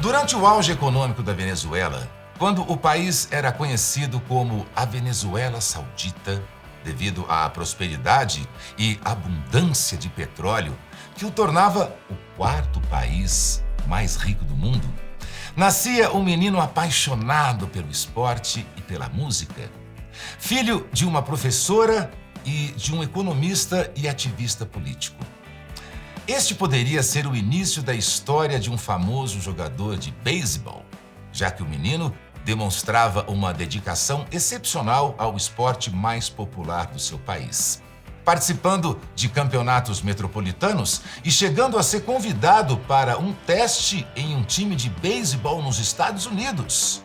Durante o auge econômico da Venezuela, quando o país era conhecido como a Venezuela Saudita, devido à prosperidade e abundância de petróleo, que o tornava o quarto país mais rico do mundo, nascia um menino apaixonado pelo esporte e pela música, filho de uma professora e de um economista e ativista político. Este poderia ser o início da história de um famoso jogador de beisebol, já que o menino demonstrava uma dedicação excepcional ao esporte mais popular do seu país, participando de campeonatos metropolitanos e chegando a ser convidado para um teste em um time de beisebol nos Estados Unidos.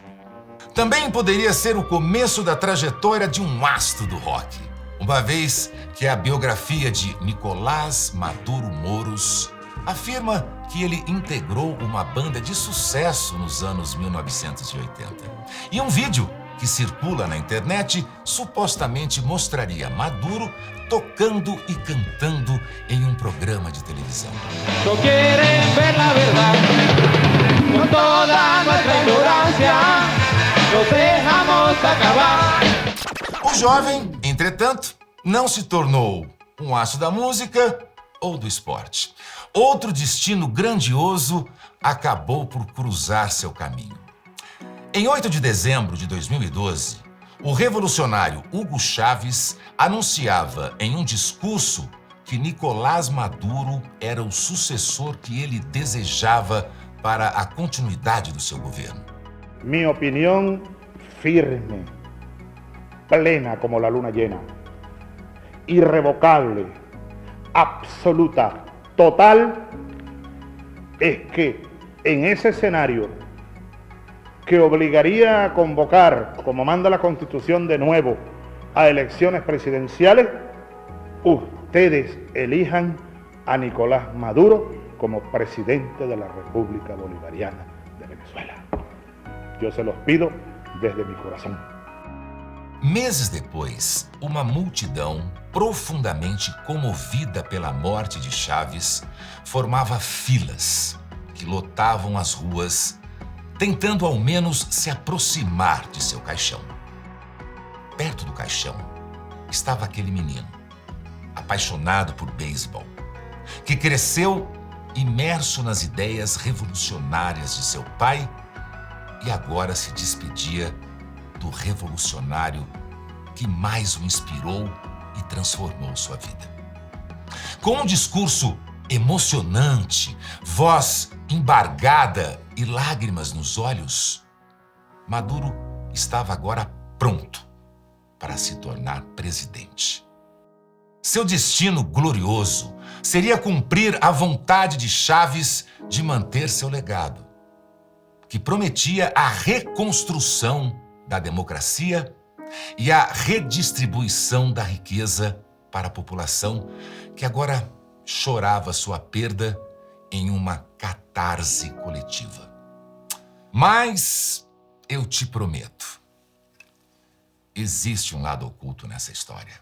Também poderia ser o começo da trajetória de um astro do rock, uma vez que a biografia de Nicolás Maduro Moros afirma que ele integrou uma banda de sucesso nos anos 1980. E um vídeo que circula na internet supostamente mostraria Maduro tocando e cantando em um programa de televisão. No quieren ver la verdad, con toda nuestra ignorancia, nos dejamos acabar. O jovem, entretanto, não se tornou um astro da música ou do esporte. Outro destino grandioso acabou por cruzar seu caminho. Em 8 de dezembro de 2012, o revolucionário Hugo Chávez anunciava em um discurso que Nicolás Maduro era o sucessor que ele desejava para a continuidade do seu governo. Mi opinión firme, plena como la luna llena, irrevocable, absoluta, total, es que en ese escenario que obligaría a convocar, como manda la Constitución de nuevo, a elecciones presidenciales, ustedes elijan a Nicolás Maduro como presidente de la República Bolivariana de Venezuela. Yo se los pido desde mi corazón. Meses depois, uma multidão profundamente comovida pela morte de Chávez formava filas que lotavam as ruas, tentando ao menos se aproximar de seu caixão. Perto do caixão estava aquele menino, apaixonado por beisebol, que cresceu imerso nas ideias revolucionárias de seu pai e agora se despedia do revolucionário que mais o inspirou e transformou sua vida. Com um discurso emocionante, voz embargada e lágrimas nos olhos, Maduro estava agora pronto para se tornar presidente. Seu destino glorioso seria cumprir a vontade de Chávez de manter seu legado, que prometia a reconstrução da democracia e a redistribuição da riqueza para a população que agora chorava sua perda em uma catarse coletiva. Mas eu te prometo, existe um lado oculto nessa história.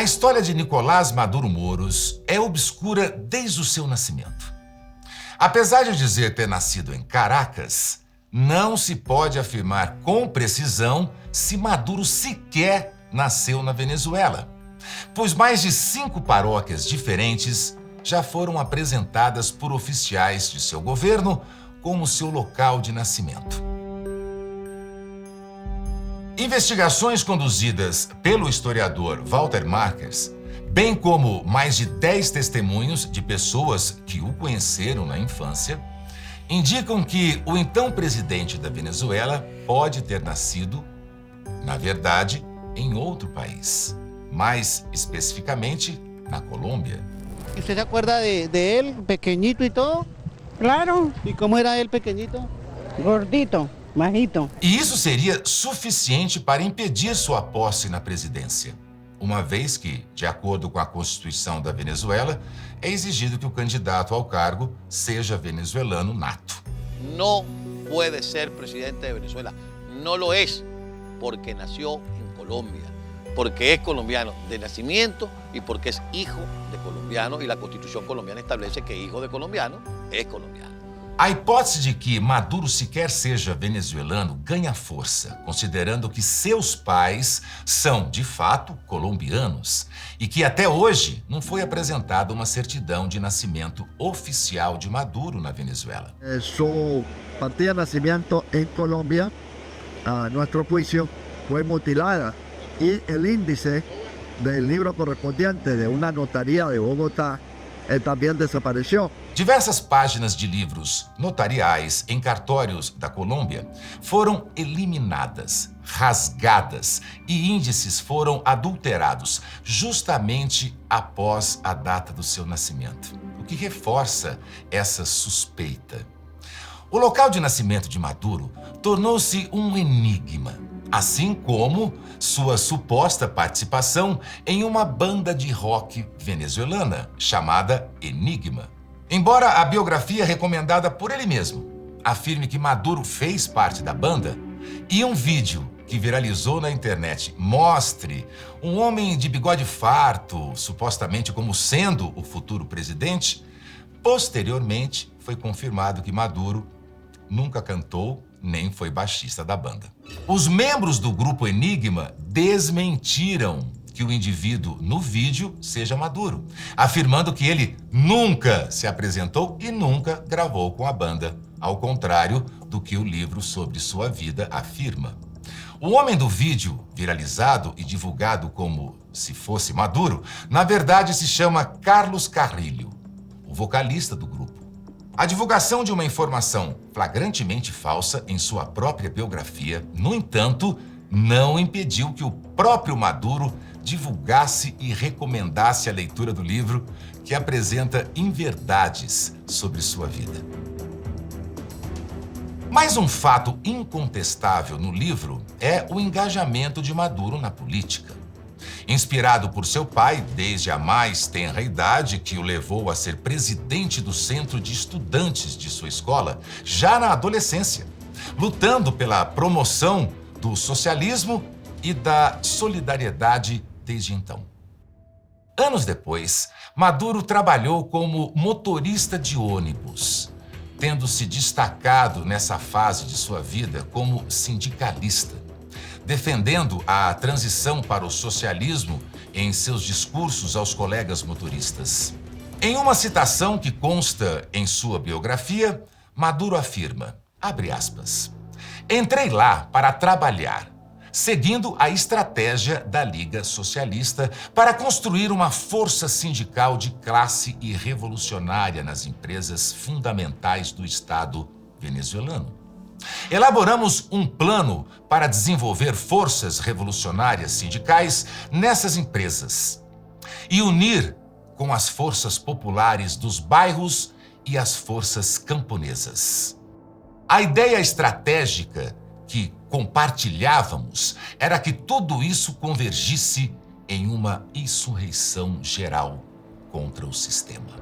A história de Nicolás Maduro Moros é obscura desde o seu nascimento. Apesar de dizer ter nascido em Caracas, não se pode afirmar com precisão se Maduro sequer nasceu na Venezuela, pois mais de 5 paróquias diferentes já foram apresentadas por oficiais de seu governo como seu local de nascimento. Investigações conduzidas pelo historiador Walter Marques, bem como mais de 10 testemunhos de pessoas que o conheceram na infância, indicam que o então presidente da Venezuela pode ter nascido, na verdade, em outro país, mais especificamente na Colômbia. ¿Usted se acuerda de él, pequeñito y todo? Claro, ¿Y cómo era él pequeñito? gordito, bajito. E isso seria suficiente para impedir sua posse na presidência. uma vez que, de acordo com a Constituição da Venezuela, é exigido que o candidato ao cargo seja venezuelano nato. No puede ser presidente de Venezuela. No lo es, porque nació en Colombia, porque es colombiano de nacimiento y porque es hijo de colombiano y la Constitución colombiana establece que hijo de colombiano es colombiano. A hipótese de que Maduro sequer seja venezuelano ganha força, considerando que seus pais são, de fato, colombianos e que até hoje não foi apresentada uma certidão de nascimento oficial de Maduro na Venezuela. Su partida de nacimiento en Colombia, a nuestro juicio, fue mutilada y el índice del libro correspondiente de una notaría de Bogotá también desapareció. Diversas páginas de livros notariais em cartórios da Colômbia foram eliminadas, rasgadas e índices foram adulterados justamente após a data do seu nascimento, o que reforça essa suspeita. O local de nascimento de Maduro tornou-se um enigma, assim como sua suposta participação em uma banda de rock venezuelana chamada Enigma. Embora a biografia recomendada por ele mesmo afirme que Maduro fez parte da banda e um vídeo que viralizou na internet mostre um homem de bigode farto, supostamente como sendo o futuro presidente, posteriormente foi confirmado que Maduro nunca cantou nem foi baixista da banda. Os membros do grupo Enigma desmentiram que o indivíduo no vídeo seja Maduro, afirmando que ele nunca se apresentou e nunca gravou com a banda, ao contrário do que o livro sobre sua vida afirma. O homem do vídeo, viralizado e divulgado como se fosse Maduro, na verdade se chama Carlos Carrillo, o vocalista do grupo. A divulgação de uma informação flagrantemente falsa em sua própria biografia, no entanto, não impediu que o próprio Maduro divulgasse e recomendasse a leitura do livro que apresenta inverdades sobre sua vida. Mais um fato incontestável no livro é o engajamento de Maduro na política. Inspirado por seu pai desde a mais tenra idade, que o levou a ser presidente do centro de estudantes de sua escola, já na adolescência, lutando pela promoção do socialismo e da solidariedade desde então. Anos depois, Maduro trabalhou como motorista de ônibus, tendo se destacado nessa fase de sua vida como sindicalista, defendendo a transição para o socialismo em seus discursos aos colegas motoristas. Em uma citação que consta em sua biografia, Maduro afirma, abre aspas, entrei lá para trabalhar, seguindo a estratégia da Liga Socialista para construir uma força sindical de classe e revolucionária nas empresas fundamentais do Estado venezuelano. Elaboramos um plano para desenvolver forças revolucionárias sindicais nessas empresas e unir com as forças populares dos bairros e as forças camponesas. A ideia estratégica que compartilhávamos era que tudo isso convergisse em uma insurreição geral contra o sistema.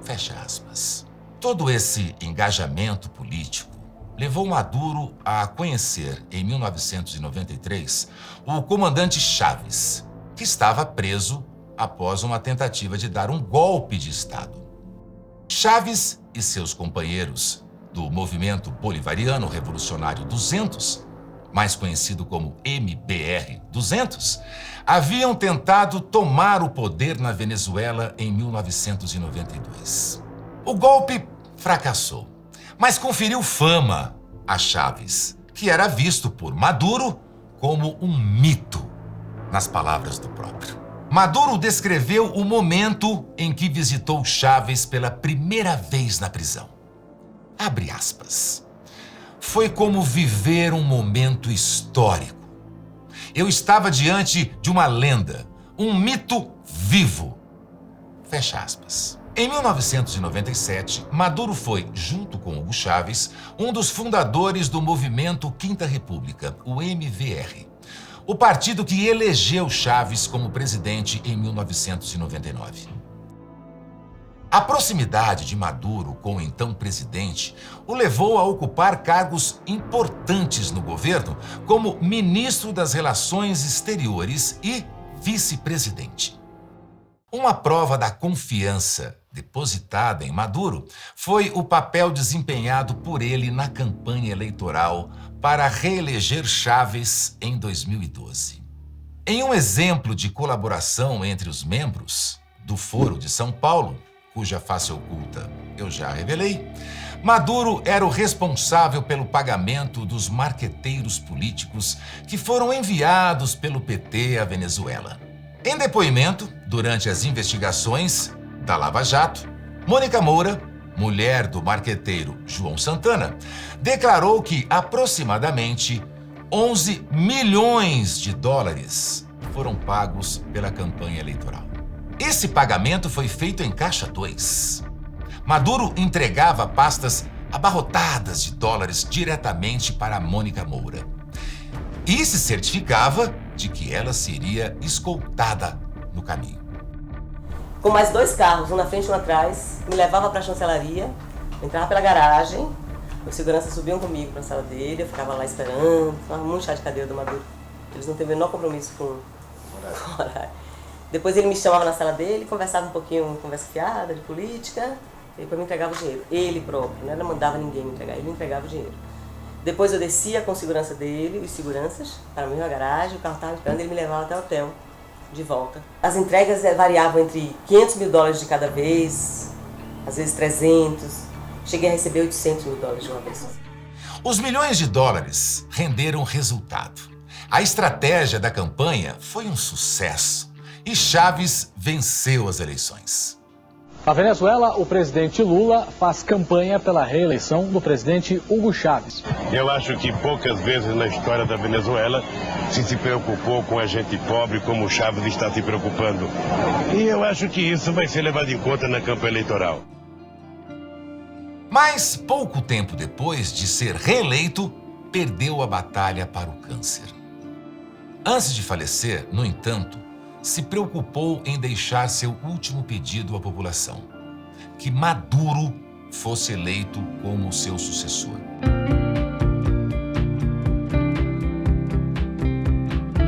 Fecha aspas. Todo esse engajamento político levou Maduro a conhecer, em 1993, o comandante Chávez, que estava preso após uma tentativa de dar um golpe de Estado. Chávez e seus companheiros do Movimento Bolivariano Revolucionário 200, mais conhecido como MBR-200, haviam tentado tomar o poder na Venezuela em 1992. O golpe fracassou, mas conferiu fama a Chávez, que era visto por Maduro como um mito, nas palavras do próprio. Maduro descreveu o momento em que visitou Chávez pela primeira vez na prisão. Abre aspas. Foi como viver um momento histórico. Eu estava diante de uma lenda, um mito vivo. Fecha aspas. Em 1997, Maduro foi, junto com Hugo Chávez, um dos fundadores do movimento Quinta República, o MVR, o partido que elegeu Chávez como presidente em 1999. A proximidade de Maduro com o então presidente o levou a ocupar cargos importantes no governo, como ministro das Relações Exteriores e vice-presidente. Uma prova da confiança depositada em Maduro foi o papel desempenhado por ele na campanha eleitoral para reeleger Chávez em 2012. Em um exemplo de colaboração entre os membros do Foro de São Paulo, cuja face oculta eu já revelei, Maduro era o responsável pelo pagamento dos marqueteiros políticos que foram enviados pelo PT à Venezuela. Em depoimento, durante as investigações da Lava Jato, Mônica Moura, mulher do marqueteiro João Santana, declarou que aproximadamente 11 milhões de dólares foram pagos pela campanha eleitoral. Esse pagamento foi feito em caixa 2. Maduro entregava pastas abarrotadas de dólares diretamente para Mônica Moura e se certificava de que ela seria escoltada no caminho. Com mais 2 carros, um na frente e um atrás, me levava para a chancelaria, entrava pela garagem, os seguranças subiam comigo para a sala dele, eu ficava lá esperando, tomava muito chá de cadeira do Maduro. Eles não têm o menor compromisso com o horário. Depois ele me chamava na sala dele, conversava um pouquinho, conversa fiada, de política, e depois me entregava o dinheiro. Ele próprio, não mandava ninguém me entregar, ele me entregava o dinheiro. Depois eu descia com segurança dele, os seguranças, para a mesma garagem, o carro estava me esperando, ele me levava até o hotel, de volta. As entregas variavam entre 500 mil dólares de cada vez, às vezes 300, cheguei a receber 800 mil dólares de uma vez. Os milhões de dólares renderam resultado. A estratégia da campanha foi um sucesso e Chávez venceu as eleições. Na Venezuela, o presidente Lula faz campanha pela reeleição do presidente Hugo Chávez. Eu acho que poucas vezes na história da Venezuela se preocupou com a gente pobre como o Chávez está se preocupando. E eu acho que isso vai ser levado em conta na campanha eleitoral. Mas pouco tempo depois de ser reeleito, perdeu a batalha para o câncer. Antes de falecer, no entanto, se preocupou em deixar seu último pedido à população: que Maduro fosse eleito como seu sucessor.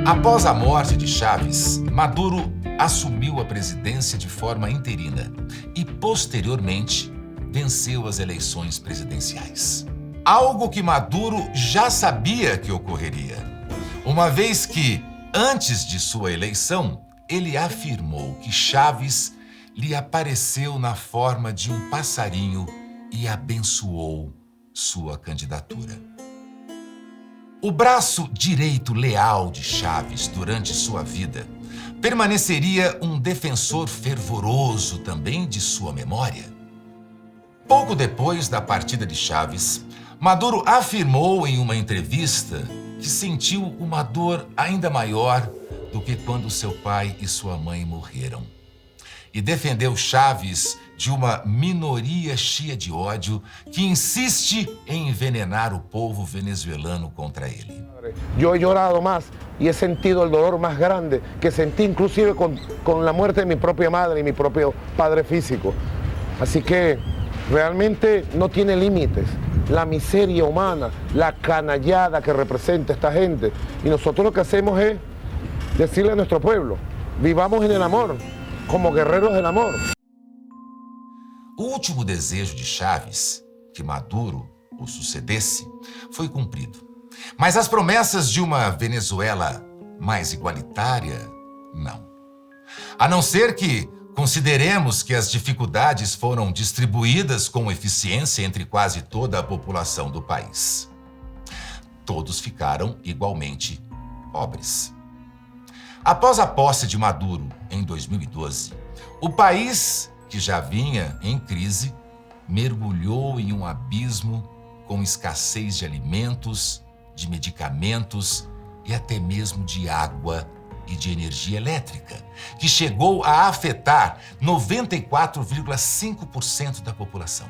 Após a morte de Chávez, Maduro assumiu a presidência de forma interina e, posteriormente, venceu as eleições presidenciais. Algo que Maduro já sabia que ocorreria, uma vez que, antes de sua eleição, ele afirmou que Chávez lhe apareceu na forma de um passarinho e abençoou sua candidatura. O braço direito leal de Chávez durante sua vida permaneceria um defensor fervoroso também de sua memória. Pouco depois da partida de Chávez, Maduro afirmou em uma entrevista que sentiu uma dor ainda maior do que quando seu pai e sua mãe morreram. E defendeu Chávez de uma minoria cheia de ódio que insiste em envenenar o povo venezuelano contra ele. Yo he llorado más y he sentido el dolor más grande que sentí inclusive con la muerte de mi propia madre y mi propio padre físico. Así que realmente no tiene límites la miseria humana, la canallada que representa esta gente. Y nosotros lo que hacemos es decirle a nuestro pueblo: vivamos en el amor, como guerreros del amor. O último desejo de Chávez, que Maduro o sucedesse, foi cumprido. Mas as promessas de uma Venezuela mais igualitária, não. A não ser que consideremos que as dificuldades foram distribuídas com eficiência entre quase toda a população do país. Todos ficaram igualmente pobres. Após a posse de Maduro, em 2012, o país, que já vinha em crise, mergulhou em um abismo com escassez de alimentos, de medicamentos e até mesmo de água e de energia elétrica, que chegou a afetar 94,5% da população.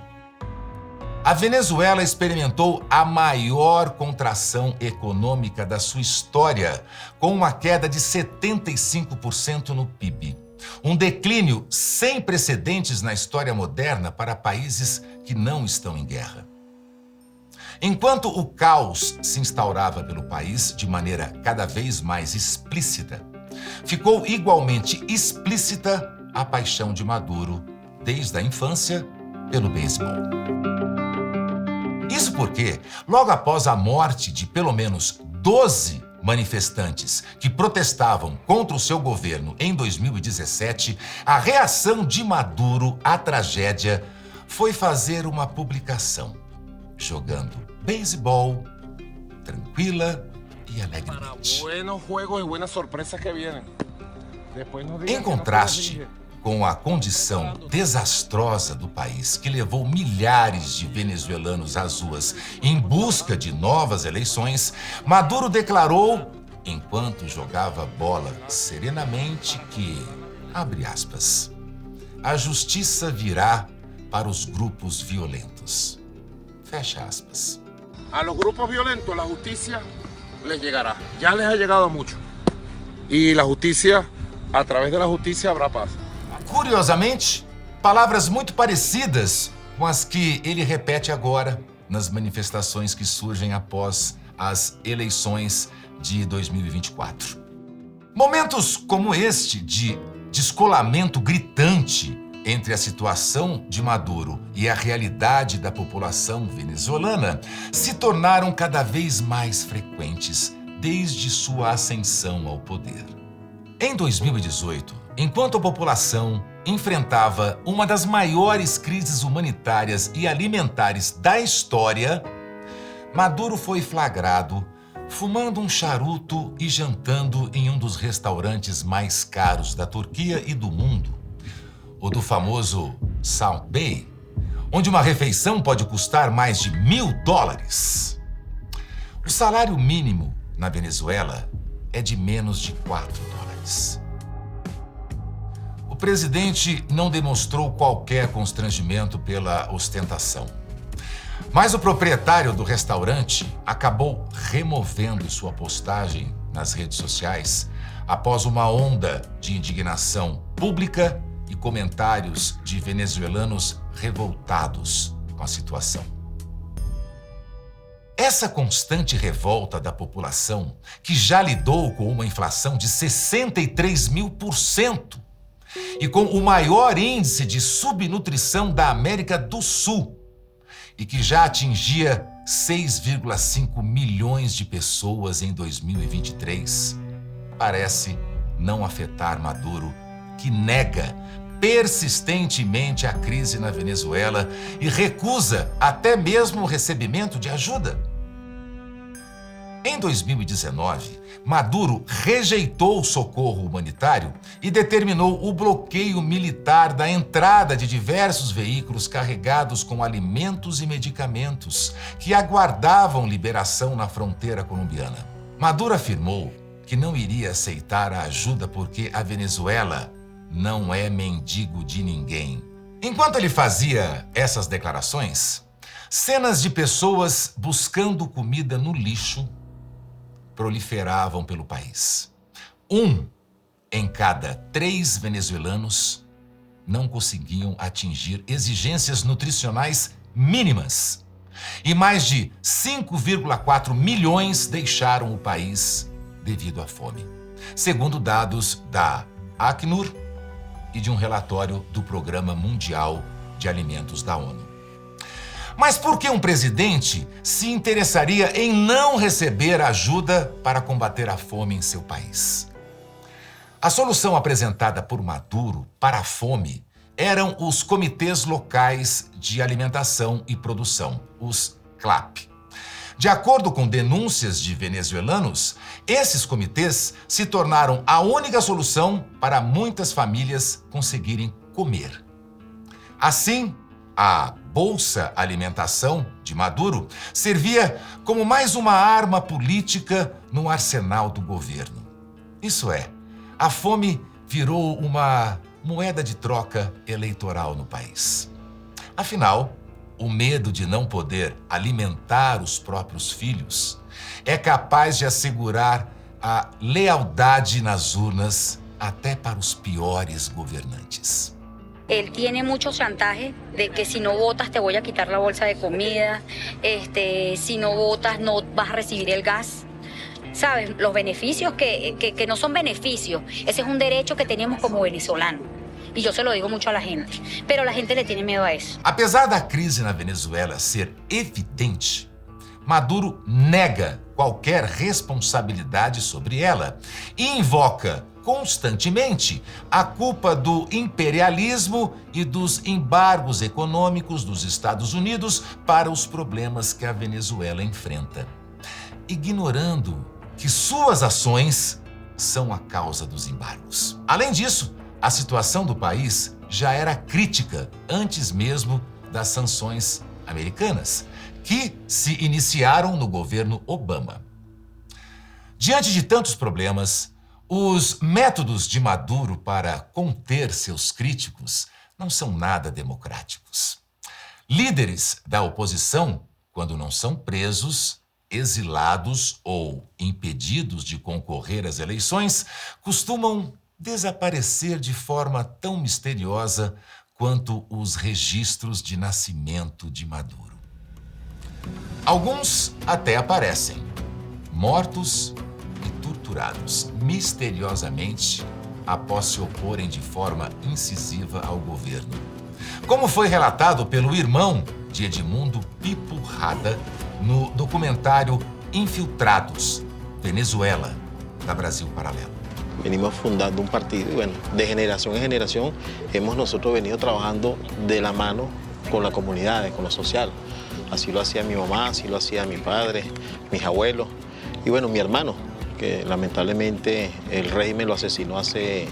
A Venezuela experimentou a maior contração econômica da sua história, com uma queda de 75% no PIB. Um declínio sem precedentes na história moderna para países que não estão em guerra. Enquanto o caos se instaurava pelo país de maneira cada vez mais explícita, ficou igualmente explícita a paixão de Maduro, desde a infância, pelo beisebol. Isso porque, logo após a morte de pelo menos 12 manifestantes que protestavam contra o seu governo em 2017, a reação de Maduro à tragédia foi fazer uma publicação, jogando beisebol tranquila e alegremente. Em contraste com a condição desastrosa do país, que levou milhares de venezuelanos às ruas em busca de novas eleições, Maduro declarou, enquanto jogava bola serenamente, que, abre aspas, a justiça virá para os grupos violentos. Fecha aspas. A los grupos violentos la justicia les llegará. Ya les ha llegado mucho. Y la justicia, a través de la justicia habrá paz. Curiosamente, palavras muito parecidas com as que ele repete agora nas manifestações que surgem após as eleições de 2024. Momentos como este de descolamento gritante entre a situação de Maduro e a realidade da população venezuelana se tornaram cada vez mais frequentes desde sua ascensão ao poder. Em 2018, enquanto a população enfrentava uma das maiores crises humanitárias e alimentares da história, Maduro foi flagrado fumando um charuto e jantando em um dos restaurantes mais caros da Turquia e do mundo, o do famoso Salt Bay, onde uma refeição pode custar mais de $1.000. O salário mínimo na Venezuela é de menos de $4. O presidente não demonstrou qualquer constrangimento pela ostentação. Mas o proprietário do restaurante acabou removendo sua postagem nas redes sociais após uma onda de indignação pública e comentários de venezuelanos revoltados com a situação. Essa constante revolta da população, que já lidou com uma inflação de 63.000% e com o maior índice de subnutrição da América do Sul, e que já atingia 6,5 milhões de pessoas em 2023, parece não afetar Maduro, que nega persistentemente a crise na Venezuela e recusa até mesmo o recebimento de ajuda. Em 2019, Maduro rejeitou o socorro humanitário e determinou o bloqueio militar da entrada de diversos veículos carregados com alimentos e medicamentos que aguardavam liberação na fronteira colombiana. Maduro afirmou que não iria aceitar a ajuda porque a Venezuela não é mendigo de ninguém. Enquanto ele fazia essas declarações, cenas de pessoas buscando comida no lixo proliferavam pelo país. 1 em cada 3 venezuelanos não conseguiam atingir exigências nutricionais mínimas. E mais de 5,4 milhões deixaram o país devido à fome, segundo dados da Acnur e de um relatório do Programa Mundial de Alimentos da ONU. Mas por que um presidente se interessaria em não receber ajuda para combater a fome em seu país? A solução apresentada por Maduro para a fome eram os Comitês Locais de Alimentação e Produção, os CLAP. De acordo com denúncias de venezuelanos, esses comitês se tornaram a única solução para muitas famílias conseguirem comer. Assim, a Bolsa Alimentação de Maduro servia como mais uma arma política no arsenal do governo. Isso é, a fome virou uma moeda de troca eleitoral no país. Afinal, o medo de não poder alimentar os próprios filhos, é capaz de assegurar a lealdade nas urnas até para os piores governantes. Él tiene mucho chantaje de que si no votas te voy a quitar la bolsa de comida, si no votas no vas a recibir el gas. ¿Sabes? Los beneficios que no son beneficios. Ese es un derecho que tenemos como venezolanos. Y yo se lo digo mucho a la gente. Pero la gente le tiene miedo a eso. Apesar da crise na Venezuela ser evidente, Maduro nega qualquer responsabilidade sobre ela e invoca constantemente a culpa do imperialismo e dos embargos econômicos dos Estados Unidos para os problemas que a Venezuela enfrenta, ignorando que suas ações são a causa dos embargos. Além disso, a situação do país já era crítica antes mesmo das sanções americanas, que se iniciaram no governo Obama. Diante de tantos problemas, os métodos de Maduro para conter seus críticos não são nada democráticos. Líderes da oposição, quando não são presos, exilados ou impedidos de concorrer às eleições, costumam desaparecer de forma tão misteriosa quanto os registros de nascimento de Maduro. Alguns até aparecem, mortos e torturados misteriosamente após se oporem de forma incisiva ao governo. Como foi relatado pelo irmão de Edmundo Pipo Rada no documentário Infiltrados, Venezuela, da Brasil Paralelo. Venimos fundando un partido y bueno, de generación en generación hemos nosotros venido trabajando de la mano con la comunidad, con lo social. Así lo hacía mi mamá, así lo hacía mi padre, mis abuelos y bueno, mi hermano, que lamentablemente el régimen lo asesinó hace,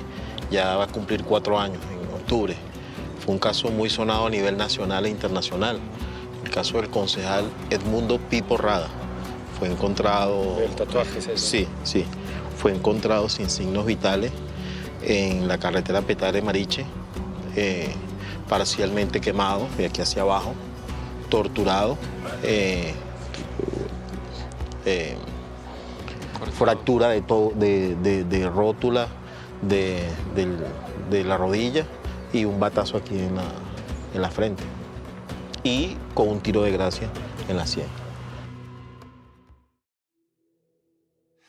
ya va a cumplir 4 años, en octubre. Fue un caso muy sonado a nivel nacional e internacional. El caso del concejal Edmundo Pipo Rada. Fue encontrado... ¿El tatuaje es ese? Sí, sí. Fue encontrado sin signos vitales en la carretera Petare-Mariche, parcialmente quemado, de aquí hacia abajo, torturado, fractura de rótula de la rodilla y un batazo aquí en la frente y con un tiro de gracia en la sien.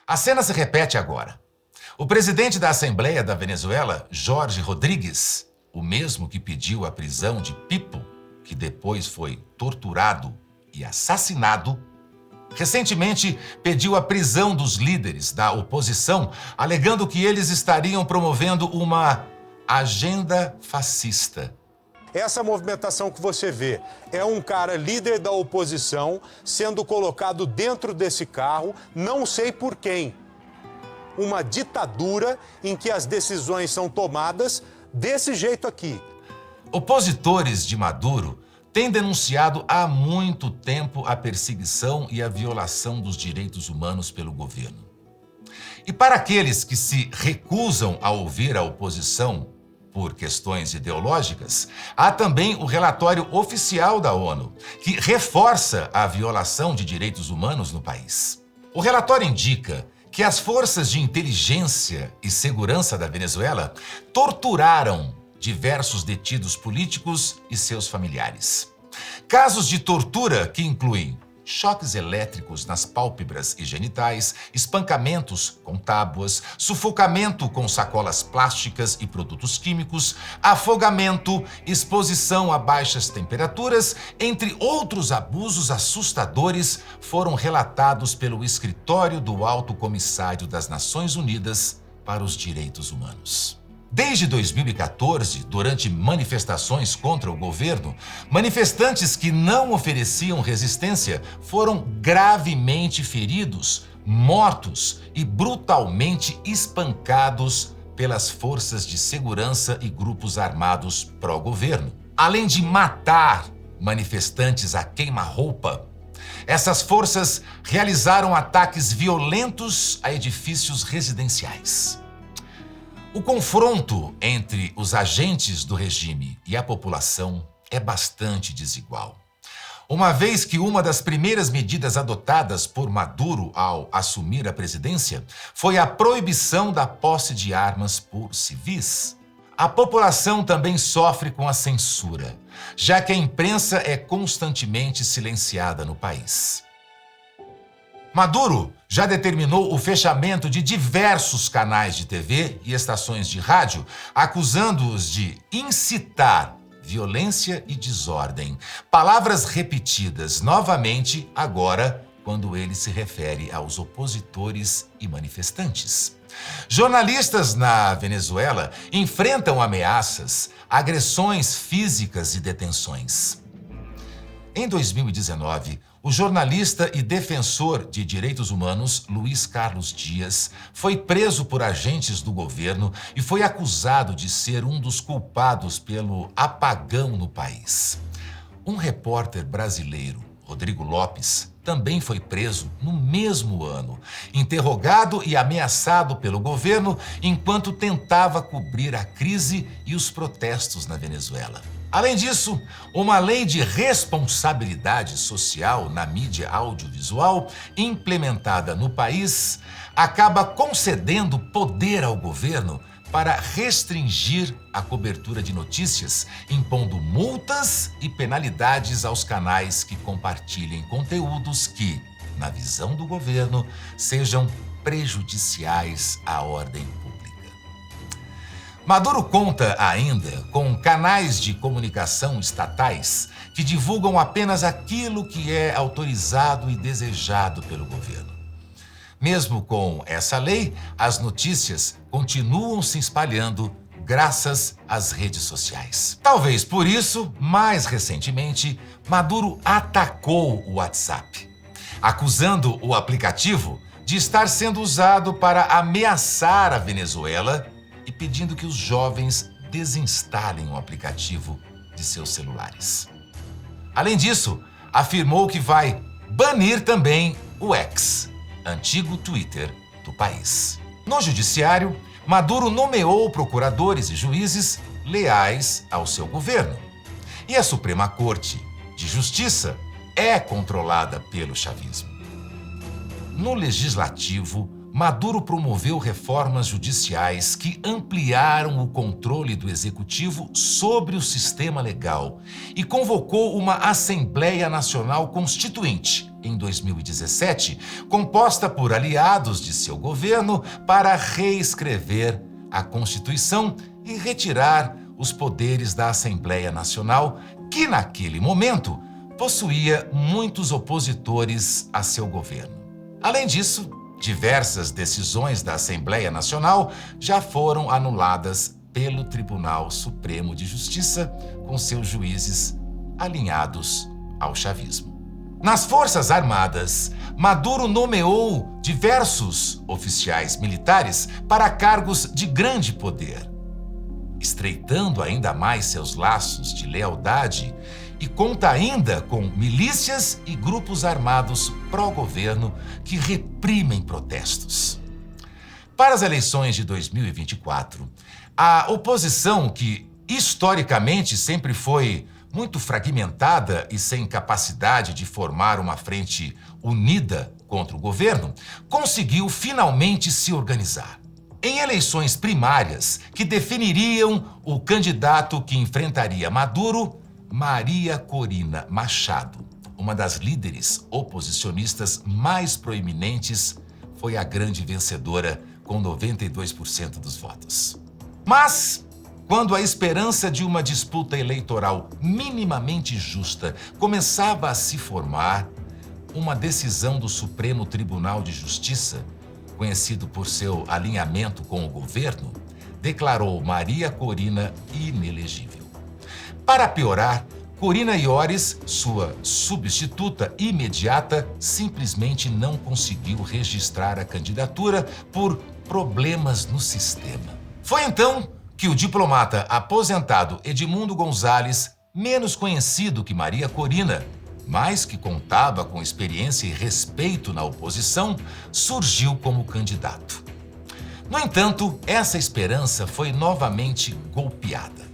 A cena se repete agora. O presidente da Assembleia da Venezuela, Jorge Rodrigues, o mesmo que pediu a prisão de Pipo, que depois foi torturado e assassinado, recentemente pediu a prisão dos líderes da oposição, alegando que eles estariam promovendo uma agenda fascista. Essa movimentação que você vê é um cara líder da oposição sendo colocado dentro desse carro, não sei por quem. Uma ditadura em que as decisões são tomadas desse jeito aqui. Opositores de Maduro têm denunciado há muito tempo a perseguição e a violação dos direitos humanos pelo governo. E para aqueles que se recusam a ouvir a oposição por questões ideológicas, há também o relatório oficial da ONU, que reforça a violação de direitos humanos no país. O relatório indica que as forças de inteligência e segurança da Venezuela torturaram diversos detidos políticos e seus familiares. Casos de tortura que incluem choques elétricos nas pálpebras e genitais, espancamentos com tábuas, sufocamento com sacolas plásticas e produtos químicos, afogamento, exposição a baixas temperaturas, entre outros abusos assustadores, foram relatados pelo Escritório do Alto Comissário das Nações Unidas para os Direitos Humanos. Desde 2014, durante manifestações contra o governo, manifestantes que não ofereciam resistência foram gravemente feridos, mortos e brutalmente espancados pelas forças de segurança e grupos armados pró-governo. Além de matar manifestantes a queima-roupa, essas forças realizaram ataques violentos a edifícios residenciais. O confronto entre os agentes do regime e a população é bastante desigual. uma vez que uma das primeiras medidas adotadas por Maduro ao assumir a presidência foi a proibição da posse de armas por civis. A população também sofre com a censura, já que a imprensa é constantemente silenciada no país. Maduro já determinou o fechamento de diversos canais de TV e estações de rádio, acusando-os de incitar violência e desordem. Palavras repetidas novamente agora quando ele se refere aos opositores e manifestantes. Jornalistas na Venezuela enfrentam ameaças, agressões físicas e detenções. Em 2019, o jornalista e defensor de direitos humanos Luiz Carlos Dias foi preso por agentes do governo e foi acusado de ser um dos culpados pelo apagão no país. Um repórter brasileiro, Rodrigo Lopes, também foi preso no mesmo ano, interrogado e ameaçado pelo governo enquanto tentava cobrir a crise e os protestos na Venezuela. Além disso, uma lei de responsabilidade social na mídia audiovisual, implementada no país, acaba concedendo poder ao governo para restringir a cobertura de notícias, impondo multas e penalidades aos canais que compartilhem conteúdos que, na visão do governo, sejam prejudiciais à ordem pública. Maduro conta ainda com canais de comunicação estatais que divulgam apenas aquilo que é autorizado e desejado pelo governo. Mesmo com essa lei, as notícias continuam se espalhando graças às redes sociais. Talvez por isso, mais recentemente, Maduro atacou o WhatsApp, acusando o aplicativo de estar sendo usado para ameaçar a Venezuela e pedindo que os jovens desinstalem o aplicativo de seus celulares. Além disso, afirmou que vai banir também o X, antigo Twitter do país. No judiciário, Maduro nomeou procuradores e juízes leais ao seu governo. E a Suprema Corte de Justiça é controlada pelo chavismo. No legislativo, Maduro promoveu reformas judiciais que ampliaram o controle do executivo sobre o sistema legal e convocou uma Assembleia Nacional Constituinte em 2017, composta por aliados de seu governo para reescrever a Constituição e retirar os poderes da Assembleia Nacional, que naquele momento possuía muitos opositores a seu governo. Além disso, diversas decisões da Assembleia Nacional já foram anuladas pelo Tribunal Supremo de Justiça, com seus juízes alinhados ao chavismo. Nas Forças Armadas, Maduro nomeou diversos oficiais militares para cargos de grande poder, estreitando ainda mais seus laços de lealdade, e conta ainda com milícias e grupos armados pró-governo que reprimem protestos. Para as eleições de 2024, a oposição, que historicamente sempre foi muito fragmentada e sem capacidade de formar uma frente unida contra o governo, conseguiu finalmente se organizar. Em eleições primárias que definiriam o candidato que enfrentaria Maduro, Maria Corina Machado, uma das líderes oposicionistas mais proeminentes, foi a grande vencedora com 92% dos votos. Mas, quando a esperança de uma disputa eleitoral minimamente justa começava a se formar, uma decisão do Supremo Tribunal de Justiça, conhecido por seu alinhamento com o governo, declarou Maria Corina inelegível. Para piorar, Corina Iores, sua substituta imediata, simplesmente não conseguiu registrar a candidatura por problemas no sistema. Foi então que o diplomata aposentado Edmundo Gonzalez, menos conhecido que Maria Corina, mas que contava com experiência e respeito na oposição, surgiu como candidato. No entanto, essa esperança foi novamente golpeada.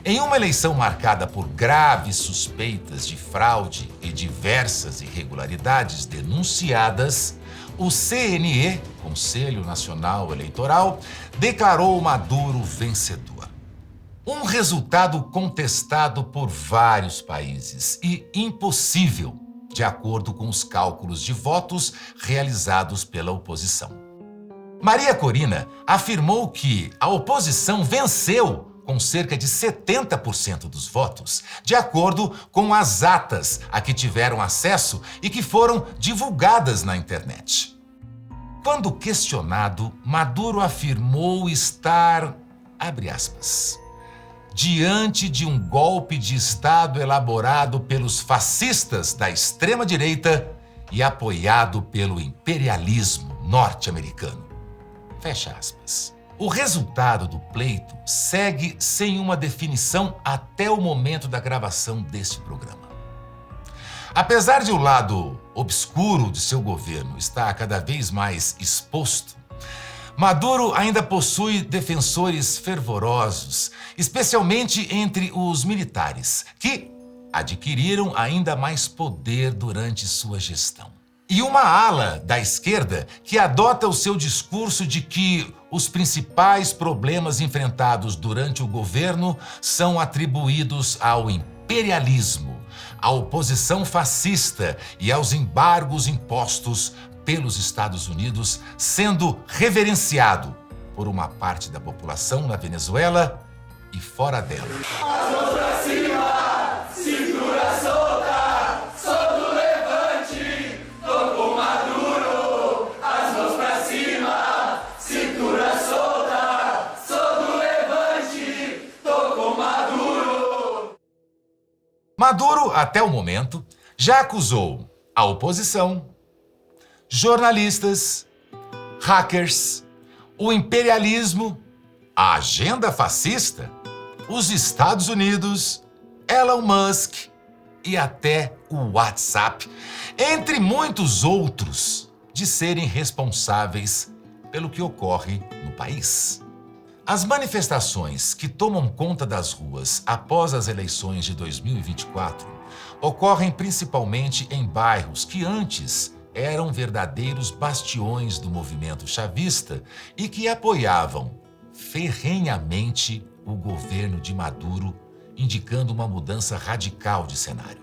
Em uma eleição marcada por graves suspeitas de fraude e diversas irregularidades denunciadas, o CNE, Conselho Nacional Eleitoral, declarou Maduro vencedor. Um resultado contestado por vários países e impossível, de acordo com os cálculos de votos realizados pela oposição. Maria Corina afirmou que a oposição venceu com cerca de 70% dos votos, de acordo com as atas a que tiveram acesso e que foram divulgadas na internet. Quando questionado, Maduro afirmou estar, abre aspas, diante de um golpe de Estado elaborado pelos fascistas da extrema-direita e apoiado pelo imperialismo norte-americano. Fecha aspas. O resultado do pleito segue sem uma definição até o momento da gravação deste programa. Apesar de o lado obscuro de seu governo estar cada vez mais exposto, Maduro ainda possui defensores fervorosos, especialmente entre os militares, que adquiriram ainda mais poder durante sua gestão. E uma ala da esquerda que adota o seu discurso de que os principais problemas enfrentados durante o governo são atribuídos ao imperialismo, à oposição fascista e aos embargos impostos pelos Estados Unidos, sendo reverenciado por uma parte da população na Venezuela e fora dela. As mãos pra cima, cintura solta, solta o levante, tô com Maduro. As mãos pra cima, cintura solta, solta o levante, tô com Maduro. Maduro, até o momento, já acusou a oposição, jornalistas, hackers, o imperialismo, a agenda fascista, os Estados Unidos, Elon Musk e até o WhatsApp, entre muitos outros, de serem responsáveis pelo que ocorre no país. As manifestações que tomam conta das ruas após as eleições de 2024 ocorrem principalmente em bairros que antes eram verdadeiros bastiões do movimento chavista e que apoiavam ferrenhamente o governo de Maduro, indicando uma mudança radical de cenário.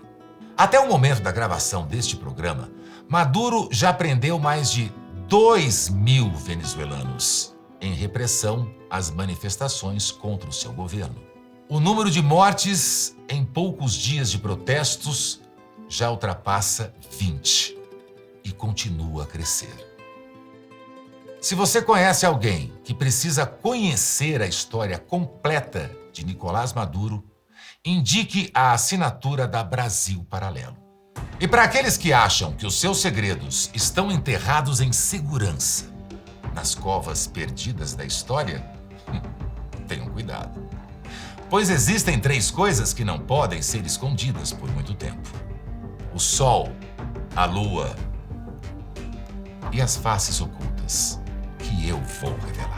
Até o momento da gravação deste programa, Maduro já prendeu mais de 2.000 venezuelanos em repressão às manifestações contra o seu governo. O número de mortes em poucos dias de protestos já ultrapassa 20 e continua a crescer. Se você conhece alguém que precisa conhecer a história completa de Nicolás Maduro, indique a assinatura da Brasil Paralelo. E para aqueles que acham que os seus segredos estão enterrados em segurança nas covas perdidas da história, tenham cuidado. Pois existem 3 coisas que não podem ser escondidas por muito tempo: o sol, a lua e as faces ocultas que eu vou revelar.